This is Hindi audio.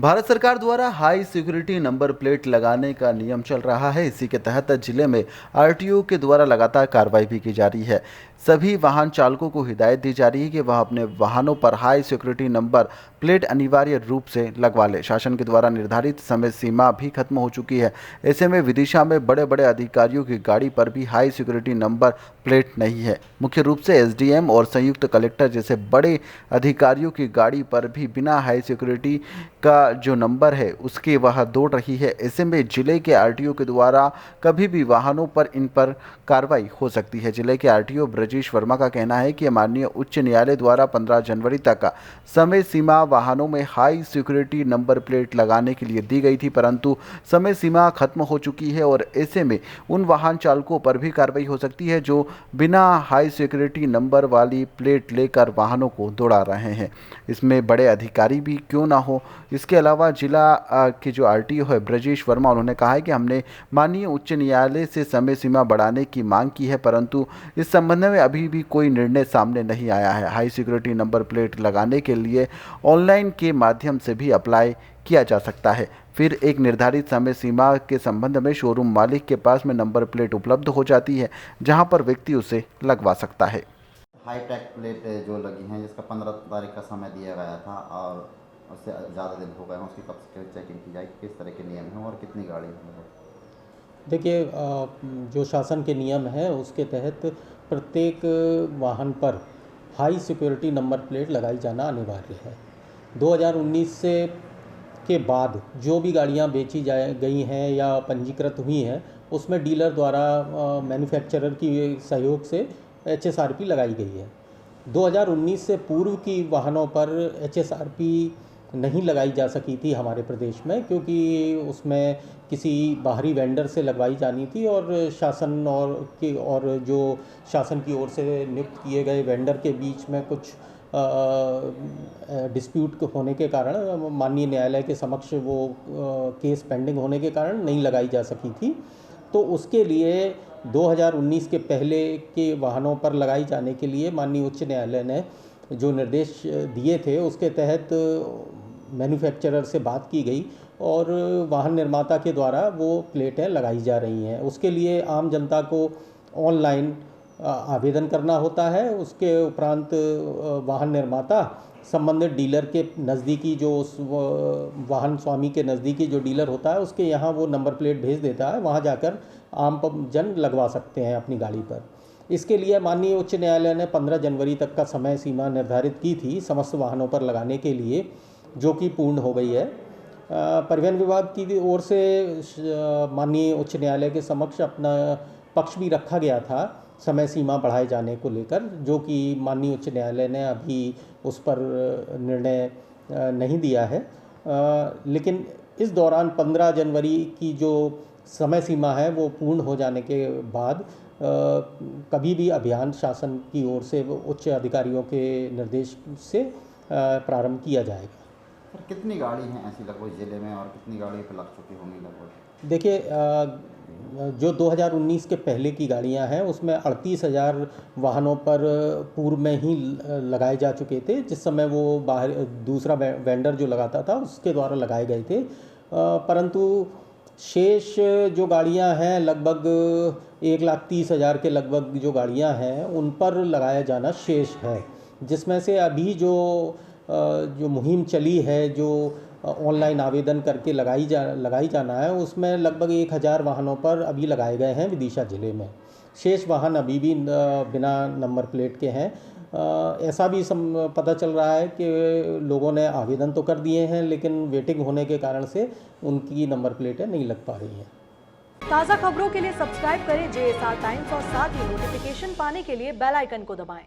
भारत सरकार द्वारा हाई सिक्योरिटी नंबर प्लेट लगाने का नियम चल रहा है। इसी के तहत जिले में आरटीओ के द्वारा लगातार कार्रवाई भी की जा रही है। सभी वाहन चालकों को हिदायत दी जा रही है कि वह अपने वाहनों पर हाई सिक्योरिटी नंबर प्लेट अनिवार्य रूप से लगवा ले। शासन के द्वारा निर्धारित समय सीमा भी खत्म हो चुकी है। ऐसे में विदिशा में बड़े बड़े अधिकारियों की गाड़ी पर भी हाई सिक्योरिटी नंबर प्लेट नहीं है। मुख्य रूप से एसडीएम और संयुक्त कलेक्टर जैसे बड़े अधिकारियों की गाड़ी पर भी बिना हाई सिक्योरिटी का जो नंबर है उसके वह दौड़ रही है। ऐसे में जिले के आरटीओ के द्वारा कभी भी वाहनों पर इन पर कार्रवाई हो सकती है। जिले के आरटीओ ब्रजेश वर्मा का कहना है कि माननीय उच्च न्यायालय द्वारा 15 जनवरी तक का समय सीमा वाहनों में हाई सिक्योरिटी नंबर प्लेट लगाने के लिए दी गई थी, परंतु समय सीमा खत्म हो चुकी है और ऐसे में उन वाहन चालकों पर भी कार्रवाई हो सकती है जो बिना हाई सिक्योरिटी नंबर वाली प्लेट लेकर वाहनों को दौड़ा रहे हैं। इसमें बड़े अधिकारी भी क्यों ना हो। इसके अलावा जिला के जो आरटीओ है ब्रजेश वर्मा, उन्होंने कहा है कि हमने माननीय उच्च न्यायालय से समय सीमा बढ़ाने की मांग की है, परंतु इस संबंध में अभी भी कोई निर्णय सामने नहीं आया है। हाई सिक्योरिटी नंबर प्लेट लगाने के लिए ऑनलाइन के माध्यम से भी अप्लाई किया जा सकता है। फिर एक निर्धारित समय सीमा के संबंध में शोरूम मालिक के पास में नंबर प्लेट उपलब्ध हो जाती है, जहां पर व्यक्ति उसे लगवा सकता है। हाईटेक प्लेट जो लगी हैं, जिसका 15 तारीख का समय दिया गया था और उससे ज़्यादा दिन हो गए हैं, उसकी कब से चेकिंग की जाएगी, किस तरह के नियम हैं और कितनी गाड़ी हैं? देखिए, जो शासन के नियम है उसके तहत प्रत्येक वाहन पर हाई सिक्योरिटी नंबर प्लेट लगाई जाना अनिवार्य है। 2019 से के बाद जो भी गाड़ियां बेची गई हैं या पंजीकृत हुई हैं, उसमें डीलर द्वारा मैन्युफैक्चरर की सहयोग से HSRP लगाई गई है। 2019 से पूर्व की वाहनों पर HSRP नहीं लगाई जा सकी थी हमारे प्रदेश में, क्योंकि उसमें किसी बाहरी वेंडर से लगवाई जानी थी और शासन और जो शासन की ओर से नियुक्त किए गए वेंडर के बीच में कुछ डिस्प्यूट होने के कारण माननीय न्यायालय के समक्ष वो केस पेंडिंग होने के कारण नहीं लगाई जा सकी थी। तो उसके लिए 2019 के पहले के वाहनों पर लगाई जाने के लिए माननीय उच्च न्यायालय ने जो निर्देश दिए थे उसके तहत मैन्युफैक्चरर से बात की गई और वाहन निर्माता के द्वारा वो प्लेटें लगाई जा रही हैं। उसके लिए आम जनता को ऑनलाइन आवेदन करना होता है। उसके उपरांत वाहन निर्माता संबंधित डीलर के नज़दीकी जो उस वाहन स्वामी के नज़दीकी जो डीलर होता है उसके यहाँ वो नंबर प्लेट भेज देता है, वहाँ जाकर आम जन लगवा सकते हैं अपनी गाड़ी पर। इसके लिए माननीय उच्च न्यायालय ने 15 जनवरी तक का समय सीमा निर्धारित की थी समस्त वाहनों पर लगाने के लिए, जो कि पूर्ण हो गई है। परिवहन विभाग की ओर से माननीय उच्च न्यायालय के समक्ष अपना पक्ष भी रखा गया था समय सीमा बढ़ाए जाने को लेकर, जो कि माननीय उच्च न्यायालय ने अभी उस पर निर्णय नहीं दिया है। लेकिन इस दौरान 15 जनवरी की जो समय सीमा है वो पूर्ण हो जाने के बाद कभी भी अभियान शासन की ओर से उच्च अधिकारियों के निर्देश से प्रारंभ किया जाएगा। सर, कितनी गाड़ी हैं ऐसी लगभग ज़िले में और कितनी गाड़ी पर लग चुकी होंगी लगभग? देखिए, जो 2019 के पहले की गाड़ियां हैं उसमें 38,000 वाहनों पर पूर्व में ही लगाए जा चुके थे, जिस समय वो बाहर दूसरा वेंडर जो लगाता था उसके द्वारा लगाए गए थे। परंतु शेष जो गाड़ियां हैं लगभग 1,30,000 के लगभग जो गाड़ियां हैं उन पर लगाया जाना शेष है, जिसमें से अभी जो मुहिम चली है, जो ऑनलाइन आवेदन करके लगाई जाना है, उसमें लगभग 1,000 वाहनों पर अभी लगाए गए हैं विदिशा ज़िले में। शेष वाहन अभी भी बिना नंबर प्लेट के हैं। ऐसा भी पता चल रहा है कि लोगों ने आवेदन तो कर दिए हैं, लेकिन वेटिंग होने के कारण से उनकी नंबर प्लेटें नहीं लग पा रही हैं। ताज़ा खबरों के लिए सब्सक्राइब करें JSR टाइम्स और साथ ही नोटिफिकेशन पाने के लिए बेल आइकन को दबाएं।